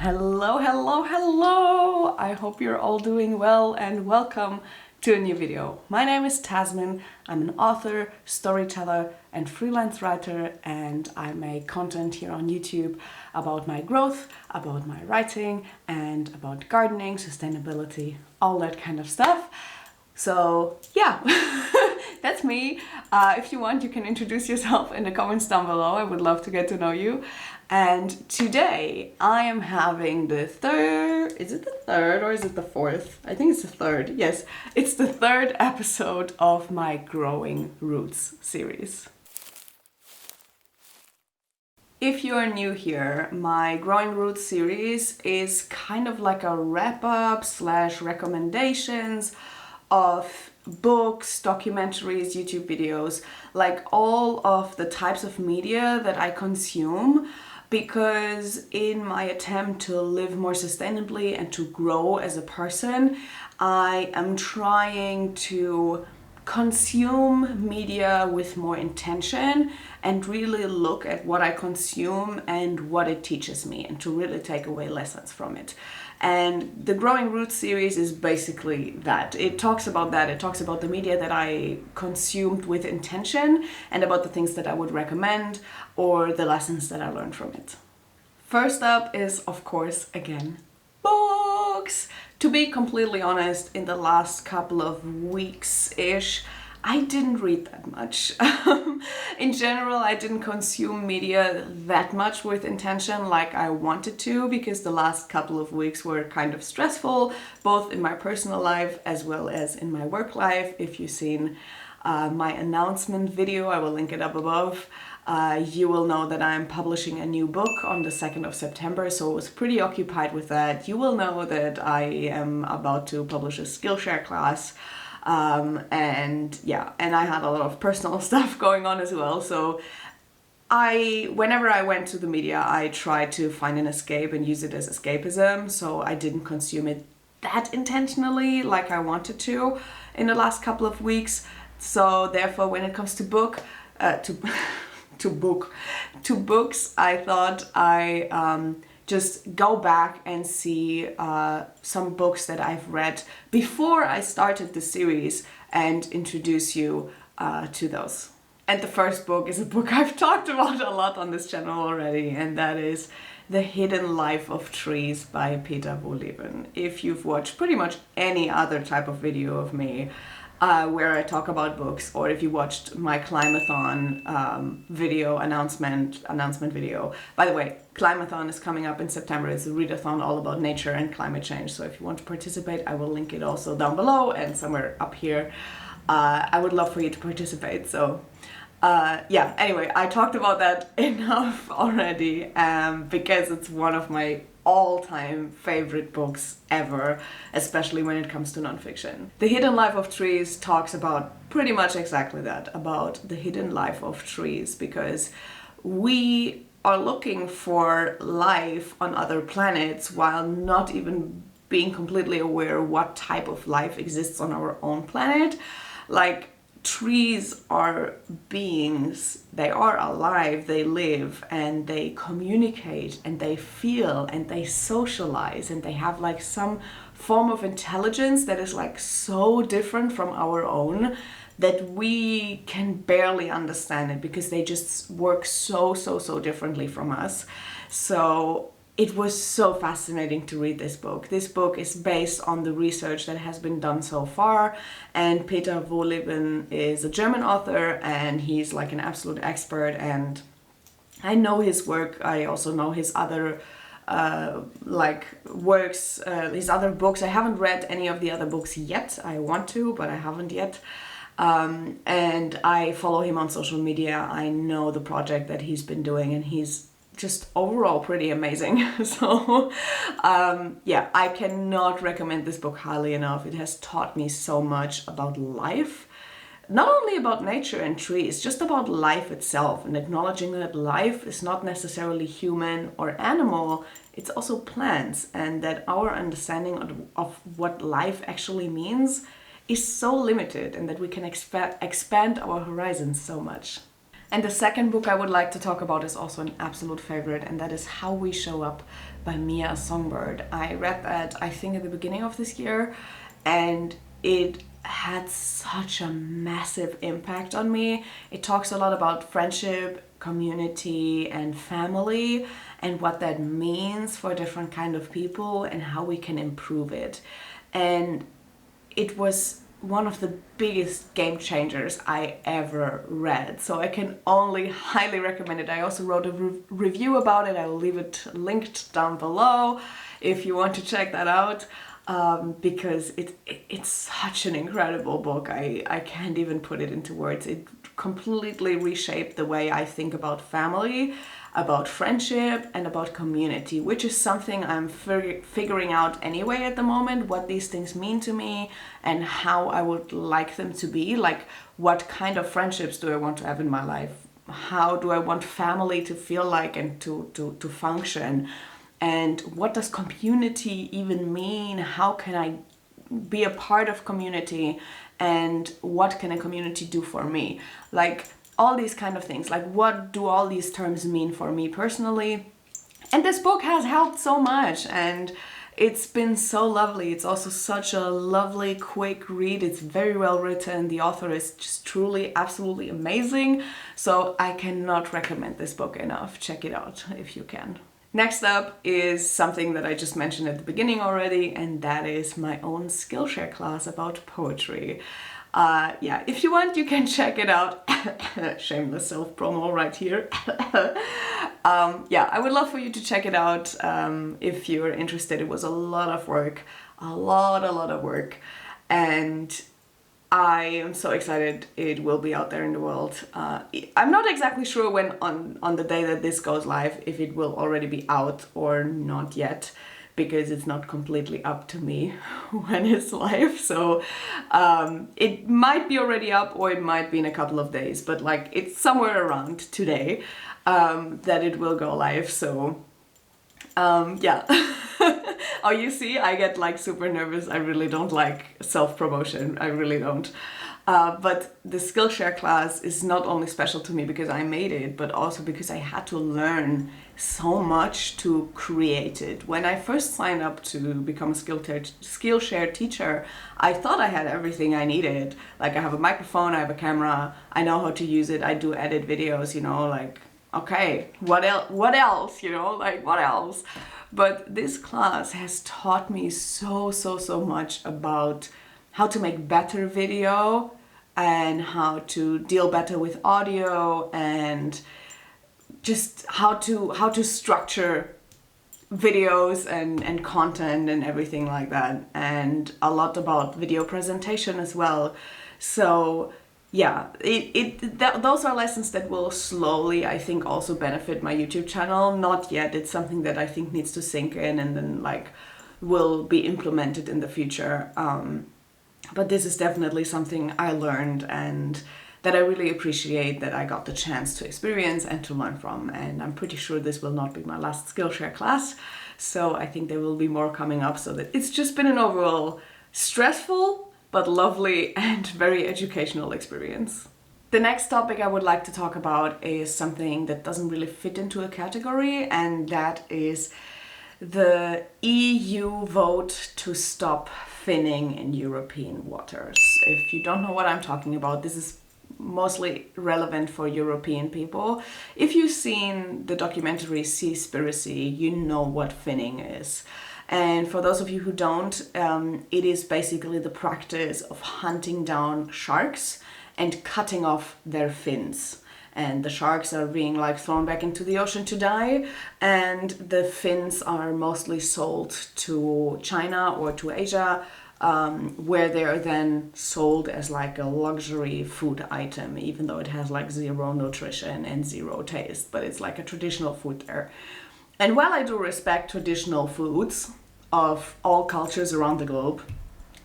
Hello, hello, hello! I hope you're all doing well and welcome to a new video. My name is Tasmin. I'm an author, storyteller and freelance writer, and I make content here on YouTube about my growth, about my writing and about gardening, sustainability, all that kind of stuff. So yeah, that's me. If you want, you can introduce yourself in the comments down below. I would love to get to know you. And today I am having the third, is it the third or is it the fourth? I think it's the third. Yes, it's the third episode of my Growing Roots series. If you are new here, my Growing Roots series is kind of like a wrap-up / recommendations of books, documentaries, YouTube videos, like all of the types of media that I consume, because in my attempt to live more sustainably and to grow as a person, I am trying to consume media with more intention and really look at what I consume and what it teaches me, and to really take away lessons from it. And the Growing Roots series is basically that. It talks about that. It talks about the media that I consumed with intention and about the things that I would recommend or the lessons that I learned from it. First up is, of course, again, books. To be completely honest, in the last couple of weeks-ish, I didn't read that much. In general, I didn't consume media that much with intention like I wanted to, because the last couple of weeks were kind of stressful, both in my personal life as well as in my work life. If you've seen my announcement video, I will link it up above. You will know that I'm publishing a new book on the 2nd of September, so I was pretty occupied with that. You will know that I am about to publish a Skillshare class. And I had a lot of personal stuff going on as well. So whenever I went to the media, I tried to find an escape and use it as escapism. So I didn't consume it that intentionally like I wanted to in the last couple of weeks. So therefore, when it comes to books, I thought I just go back and see some books that I've read before I started the series and introduce you to those. And the first book is a book I've talked about a lot on this channel already, and that is The Hidden Life of Trees by Wohlleben. If you've watched pretty much any other type of video of me where I talk about books, or if you watched my Climathon video announcement video. By the way, Climathon is coming up in September. It's a readathon all about nature and climate change. So if you want to participate, I will link it also down below and somewhere up here. I would love for you to participate. So anyway, I talked about that enough already because it's one of my all-time favorite books ever, especially when it comes to nonfiction. The Hidden Life of Trees talks about pretty much exactly that, about the hidden life of trees, because we are looking for life on other planets while not even being completely aware what type of life exists on our own planet. Like, trees are beings, they are alive, they live and they communicate and they feel and they socialize, and they have like some form of intelligence that is like so different from our own that we can barely understand it, because they just work so differently from us. So it was so fascinating to read this book. This book is based on the research that has been done so far, and Wohlleben is a German author, and he's like an absolute expert, and I know his work. I also know his other works, his other books. I haven't read any of the other books yet. I want to, but I haven't yet. And I follow him on social media. I know the project that he's been doing, and he's just overall pretty amazing. So I cannot recommend this book highly enough. It has taught me so much about life, not only about nature and trees, just about life itself, and acknowledging that life is not necessarily human or animal, it's also plants, and that our understanding of what life actually means is so limited, and that we can expand our horizons so much. And the second book I would like to talk about is also an absolute favorite, and that is How We Show Up by Mia Songbird. I read that, I think, at the beginning of this year, and it had such a massive impact on me. It talks a lot about friendship, community, and family, and what that means for different kind of people and how we can improve it. And it was one of the biggest game changers I ever read. So I can only highly recommend it. I also wrote a review about it. I will leave it linked down below if you want to check that out, because it's such an incredible book. I can't even put it into words. It completely reshaped the way I think about family, about friendship, and about community, which is something I'm figuring out anyway at the moment, what these things mean to me and how I would like them to be. Like, what kind of friendships do I want to have in my life? How do I want family to feel like and to function? And what does community even mean? How can I be a part of community? And what can a community do for me? Like, all these kind of things. Like, what do all these terms mean for me personally? And this book has helped so much, and it's been so lovely. It's also such a lovely, quick read. It's very well written. The author is just truly, absolutely amazing. So I cannot recommend this book enough. Check it out if you can. Next up is something that I just mentioned at the beginning already, and that is my own Skillshare class about poetry. Yeah, if you want, you can check it out. Shameless self-promo right here. Yeah, I would love for you to check it out if you're interested. It was a lot of work, a lot of work, and I am so excited it will be out there in the world. I'm not exactly sure when on the day that this goes live, if it will already be out or not yet, because it's not completely up to me when it's live. So it might be already up, or it might be in a couple of days, but like, it's somewhere around today that it will go live. So yeah. Oh, you see, I get like super nervous. I really don't like self-promotion. I really don't. But the Skillshare class is not only special to me because I made it, but also because I had to learn so much to create it. When I first signed up to become a Skillshare teacher, I thought I had everything I needed. Like, I have a microphone, I have a camera, I know how to use it, I do edit videos, you know, like, okay, what else, you know, like, what else? But this class has taught me so much about how to make better video and how to deal better with audio, and just how to structure videos and content and everything like that, and a lot about video presentation as well. So yeah, those are lessons that will slowly, I think, also benefit my YouTube channel. Not yet. It's something that I think needs to sink in and then like will be implemented in the future. But this is definitely something I learned and that I really appreciate that I got the chance to experience and to learn from. And I'm pretty sure this will not be my last Skillshare class. So I think there will be more coming up, so that it's just been an overall stressful but lovely and very educational experience. The next topic I would like to talk about is something that doesn't really fit into a category, and that is the EU vote to stop finning in European waters. If you don't know what I'm talking about, this is mostly relevant for European people. If you've seen the documentary Seaspiracy, you know what finning is. And for those of you who don't, it is basically the practice of hunting down sharks and cutting off their fins. And the sharks are being like thrown back into the ocean to die, and the fins are mostly sold to China or to Asia, where they are then sold as like a luxury food item, even though it has like zero nutrition and zero taste, but it's like a traditional food there. And while I do respect traditional foods of all cultures around the globe,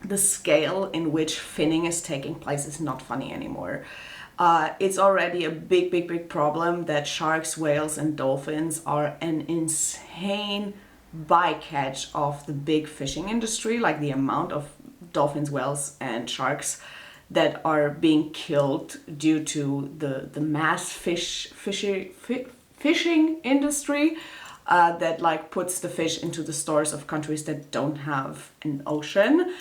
the scale in which finning is taking place is not funny anymore. It's already a big problem that sharks, whales, and dolphins are an insane bycatch of the big fishing industry. Like, the amount of dolphins, whales, and sharks that are being killed due to the mass fishing industry that like puts the fish into the stores of countries that don't have an ocean,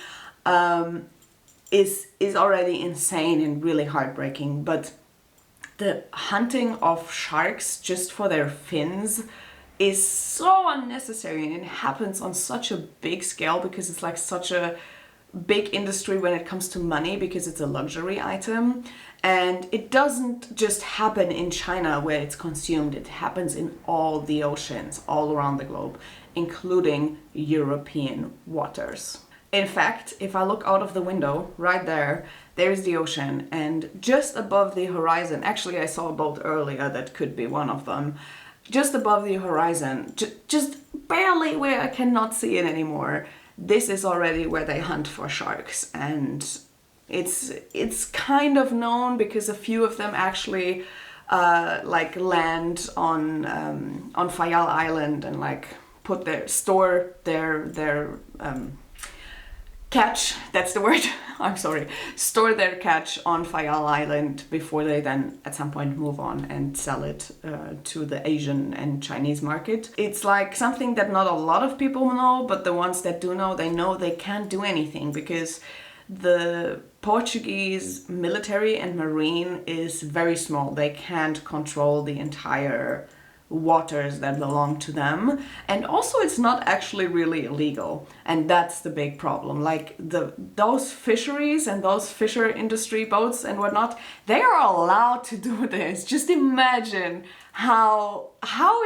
is already insane and really heartbreaking. But the hunting of sharks just for their fins is so unnecessary, and it happens on such a big scale because it's like such a big industry when it comes to money, because it's a luxury item. And it doesn't just happen in China where it's consumed, it happens in all the oceans all around the globe, including European waters. In fact, if I look out of the window right there, there's the ocean, and just above the horizon, actually I saw a boat earlier that could be one of them, just above the horizon, just barely where I cannot see it anymore, this is already where they hunt for sharks. And it's kind of known because a few of them actually like land on Fayal Island and like store their catch, that's the word, I'm sorry, store their catch on Fayal Island before they then at some point move on and sell it to the Asian and Chinese market. It's like something that not a lot of people know, but the ones that do know they can't do anything because the Portuguese military and marine is very small. They can't control the entire waters that belong to them, and also it's not actually really illegal, and that's the big problem. Like those fisheries and those fisher industry boats and whatnot, they are allowed to do this. Just imagine how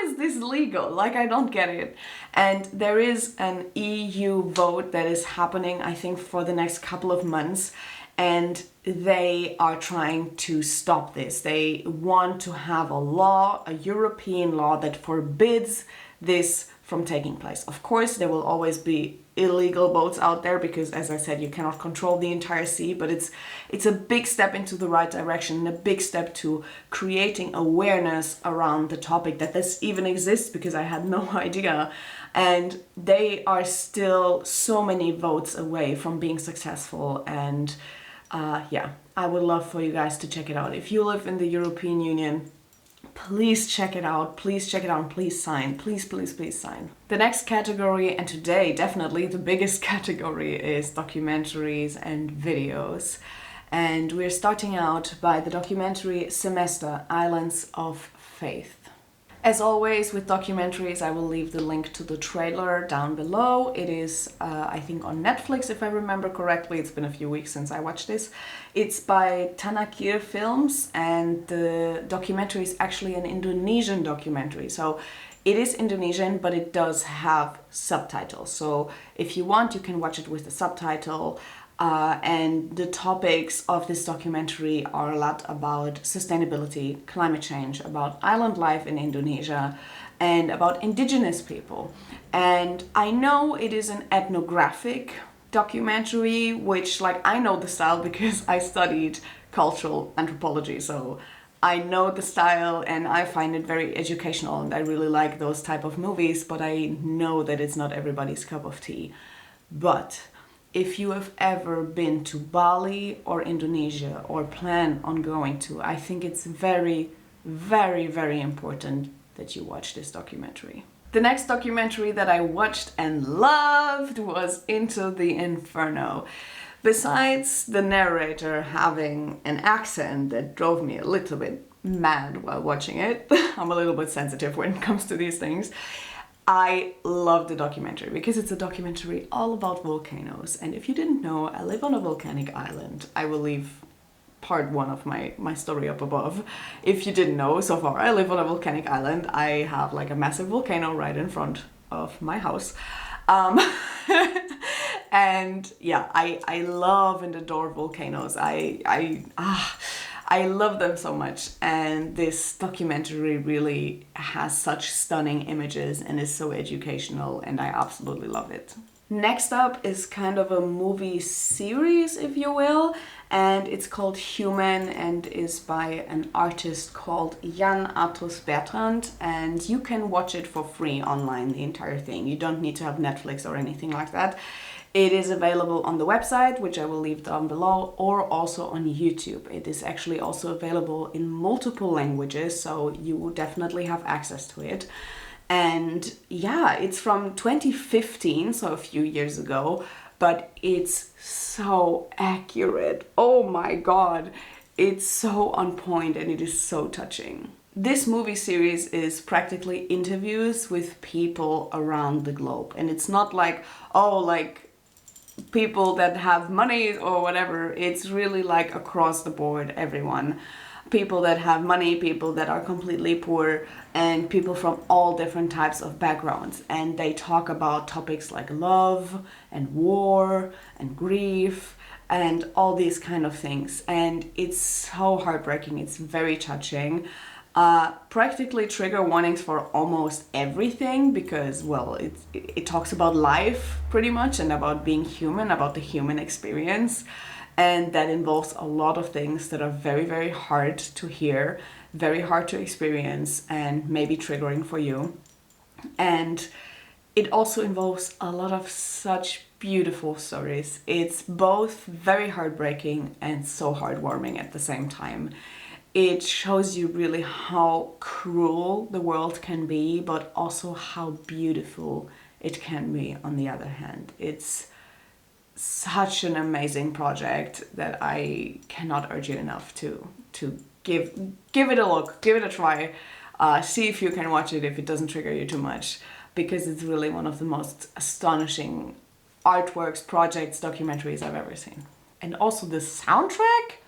is this legal? Like, I don't get it. And there is an EU vote that is happening, I think, for the next couple of months, and they are trying to stop this. They want to have a law, a European law, that forbids this from taking place. Of course, there will always be illegal boats out there because, as I said, you cannot control the entire sea, but it's a big step into the right direction and a big step to creating awareness around the topic that this even exists, because I had no idea. And they are still so many votes away from being successful. And yeah, I would love for you guys to check it out. If you live in the European Union, please check it out. Please check it out and please sign. Please, please, please sign. The next category, and today definitely the biggest category, is documentaries and videos. And we're starting out by the documentary Semester, Islands of Faith. As always with documentaries, I will leave the link to the trailer down below. It is, I think, on Netflix, if I remember correctly. It's been a few weeks since I watched this. It's by Tanakir Films, and the documentary is actually an Indonesian documentary. So it is Indonesian, but it does have subtitles. So if you want, you can watch it with the subtitle. And the topics of this documentary are a lot about sustainability, climate change, about island life in Indonesia, and about indigenous people. And I know it is an ethnographic documentary, which, like, I know the style because I studied cultural anthropology, so I know the style and I find it very educational, and I really like those type of movies, but I know that it's not everybody's cup of tea. But if you have ever been to Bali or Indonesia or plan on going to, I think it's very, very, very important that you watch this documentary. The next documentary that I watched and loved was Into the Inferno. Besides the narrator having an accent that drove me a little bit mad while watching it, I'm a little bit sensitive when it comes to these things, I love the documentary because it's a documentary all about volcanoes. And if you didn't know, I live on a volcanic island. I will leave part one of my story up above. If you didn't know so far, I live on a volcanic island. I have like a massive volcano right in front of my house. And yeah, I love and adore volcanoes. I love them so much, and this documentary really has such stunning images and is so educational, and I absolutely love it. Next up is kind of a movie series, if you will, and it's called Human and is by an artist called Yann Arthus-Bertrand, and you can watch it for free online, the entire thing. You don't need to have Netflix or anything like that. It is available on the website, which I will leave down below, or also on YouTube. It is actually also available in multiple languages, so you will definitely have access to it. And yeah, it's from 2015, so a few years ago, but it's so accurate. Oh my God, it's so on point and it is so touching. This movie series is practically interviews with people around the globe. And it's not like, oh, like people that have money or whatever. It's really like across the board, everyone. People that have money, people that are completely poor, and people from all different types of backgrounds. And they talk about topics like love and war and grief and all these kind of things. And it's so heartbreaking. It's very touching. Practically trigger warnings for almost everything because, well, it talks about life pretty much and about being human, about the human experience. And that involves a lot of things that are very, very hard to hear, very hard to experience, and maybe triggering for you. And it also involves a lot of such beautiful stories. It's both very heartbreaking and so heartwarming at the same time. It shows you really how cruel the world can be, but also how beautiful it can be on the other hand. It's such an amazing project that I cannot urge you enough to give it a look, give it a try, see if you can watch it if it doesn't trigger you too much, because it's really one of the most astonishing artworks, projects, documentaries I've ever seen. And also the soundtrack,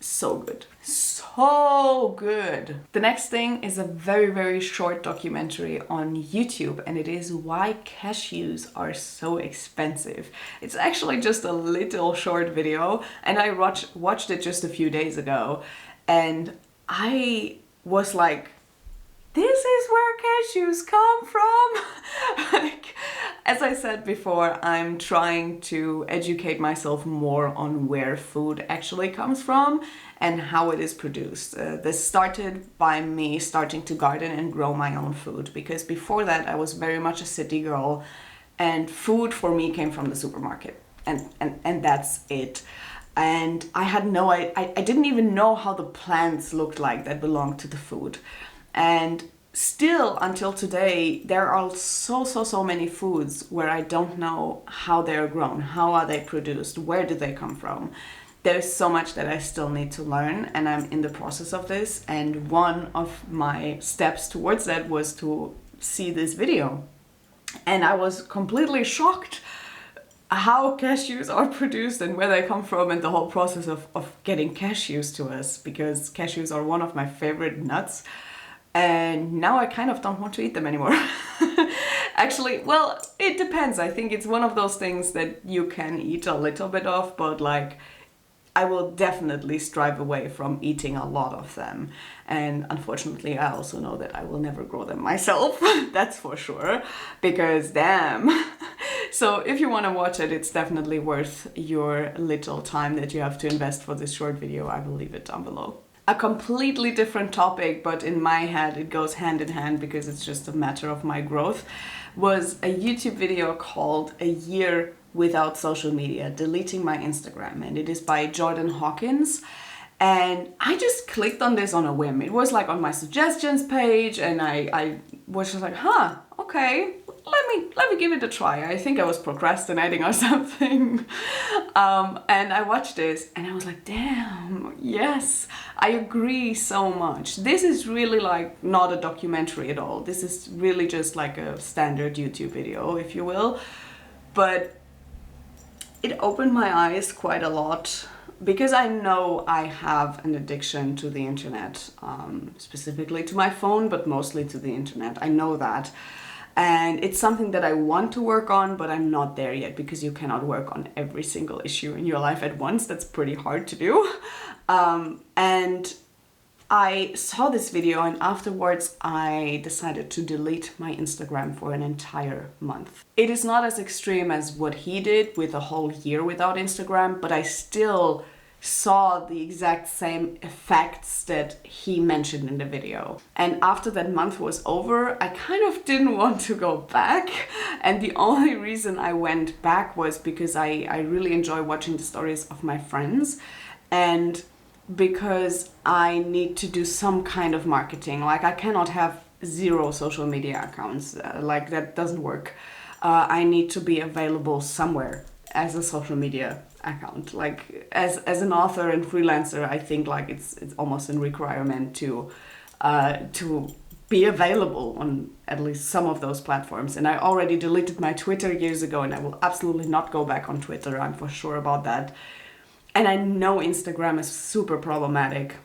so good. So good. The next thing is a very, very short documentary on YouTube, and it is why cashews are so expensive. It's actually just a little short video, and I watched it just a few days ago, and I was like, this is where cashews come from. Like, as I said before, I'm trying to educate myself more on where food actually comes from and how it is produced. This started by me starting to garden and grow my own food, because before that I was very much a city girl and food for me came from the supermarket and that's it. And I had I didn't even know how the plants looked like that belonged to the food. And still until today, there are so many foods where I don't know how they're grown, how are they produced, where do they come from. There's so much that I still need to learn, and I'm in the process of this. And one of my steps towards that was to see this video. And I was completely shocked how cashews are produced and where they come from and the whole process of getting cashews to us, because cashews are one of my favorite nuts. And now I kind of don't want to eat them anymore. Actually, well, it depends. I think it's one of those things that you can eat a little bit of, but like, I will definitely strive away from eating a lot of them. And unfortunately, I also know that I will never grow them myself. That's for sure, because damn. So if you want to watch it, it's definitely worth your little time that you have to invest for this short video. I will leave it down below. A completely different topic, but in my head it goes hand in hand because it's just a matter of my growth, was a YouTube video called A Year Without Social Media, Deleting My Instagram. And it is by Jordan Hawkins. And I just clicked on this on a whim. It was like on my suggestions page, and I was just like, huh, okay, let me give it a try. I think I was procrastinating or something. And I watched this and I was like, damn, yes, I agree so much. This is really like not a documentary at all. This is really just like a standard YouTube video, if you will. But it opened my eyes quite a lot, because I know I have an addiction to the internet, specifically to my phone, but mostly to the internet. I know that. And it's something that I want to work on, but I'm not there yet, because you cannot work on every single issue in your life at once. That's pretty hard to do. And I saw this video, and afterwards I decided to delete my Instagram for an entire month. It is not as extreme as what he did with a whole year without Instagram, but I still saw the exact same effects that he mentioned in the video. And after that month was over, I kind of didn't want to go back. And the only reason I went back was because I really enjoy watching the stories of my friends, and because I need to do some kind of marketing. Like, I cannot have 0 social media accounts. Like, that doesn't work. I need to be available somewhere as a social media account. Like, as an author and freelancer, I think like it's almost a requirement to be available on at least some of those platforms. And I already deleted my Twitter years ago, and I will absolutely not go back on Twitter. I'm for sure about that. And I know Instagram is super problematic.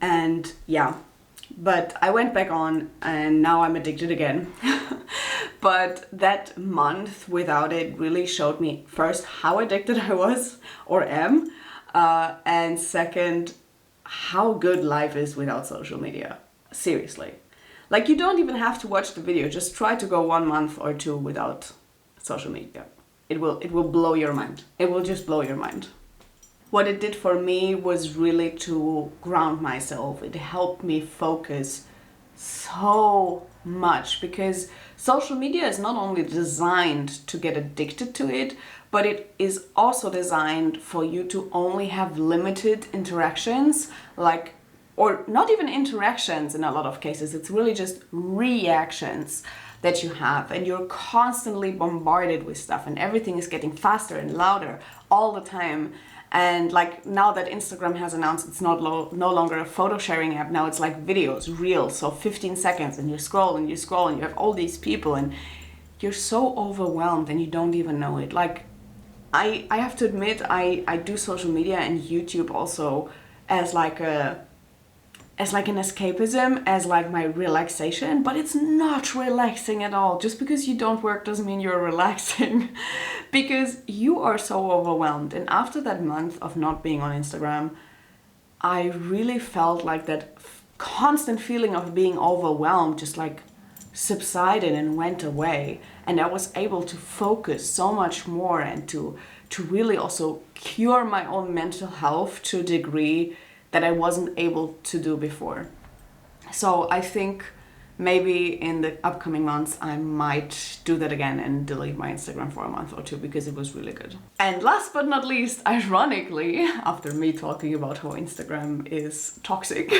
And yeah, but I went back on, and now I'm addicted again. But that month without it really showed me, first, how addicted I was or am, and second, how good life is without social media. Seriously. Like, you don't even have to watch the video. Just try to go 1 month or 2 without social media. It will blow your mind. It will just blow your mind. What it did for me was really to ground myself. It helped me focus so much, because social media is not only designed to get addicted to it, but it is also designed for you to only have limited interactions, like, or not even interactions in a lot of cases. It's really just reactions that you have, and you're constantly bombarded with stuff, and everything is getting faster and louder all the time. And like, now that Instagram has announced it's no longer a photo sharing app, now it's like videos, reels, so 15 seconds, and you scroll and you scroll, and you have all these people, and you're so overwhelmed and you don't even know it. Like, I have to admit, I do social media and YouTube also as like an escapism, as like my relaxation, but it's not relaxing at all. Just because you don't work doesn't mean you're relaxing, because you are so overwhelmed. And after that month of not being on Instagram, I really felt like that constant feeling of being overwhelmed just like subsided and went away. And I was able to focus so much more, and to really also cure my own mental health to a degree that I wasn't able to do before. So I think maybe in the upcoming months I might do that again and delete my Instagram for a month or 2, because it was really good. And last but not least, ironically, after me talking about how Instagram is toxic,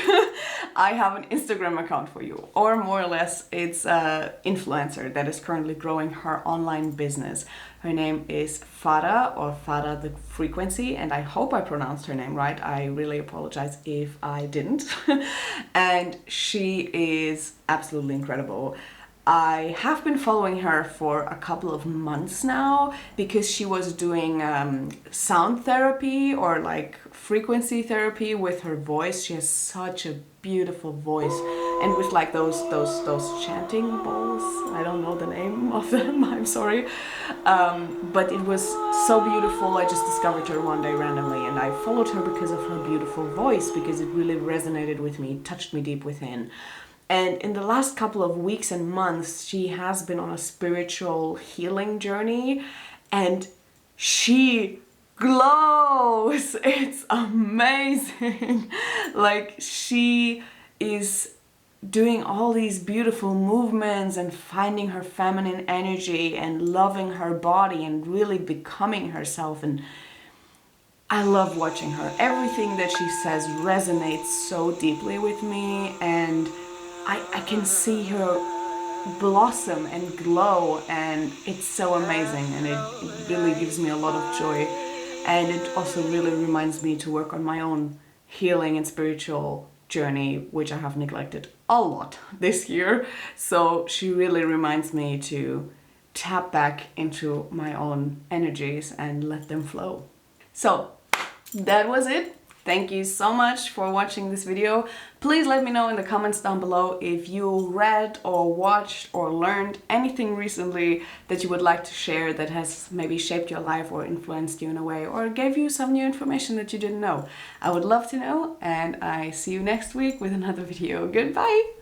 I have an Instagram account for you. Or more or less, it's an influencer that is currently growing her online business. Her name is Farah, or Farah the Frequency, and I hope I pronounced her name right. I really apologize if I didn't. And she is absolutely incredible. I have been following her for a couple of months now, because she was doing sound therapy, or like frequency therapy with her voice. She has such a beautiful voice, and with like those chanting bowls. I don't know the name of them, I'm sorry. But it was so beautiful. I just discovered her one day randomly, and I followed her because of her beautiful voice, because it really resonated with me, touched me deep within. And in the last couple of weeks and months, she has been on a spiritual healing journey, and she glows. It's amazing. Like, she is doing all these beautiful movements and finding her feminine energy and loving her body and really becoming herself. And I love watching her. Everything that she says resonates so deeply with me, and I can see her blossom and glow, and it's so amazing, and it really gives me a lot of joy. And it also really reminds me to work on my own healing and spiritual journey, which I have neglected a lot this year. So she really reminds me to tap back into my own energies and let them flow. So that was it. Thank you so much for watching this video. Please let me know in the comments down below if you read or watched or learned anything recently that you would like to share that has maybe shaped your life or influenced you in a way, or gave you some new information that you didn't know. I would love to know, and I see you next week with another video. Goodbye!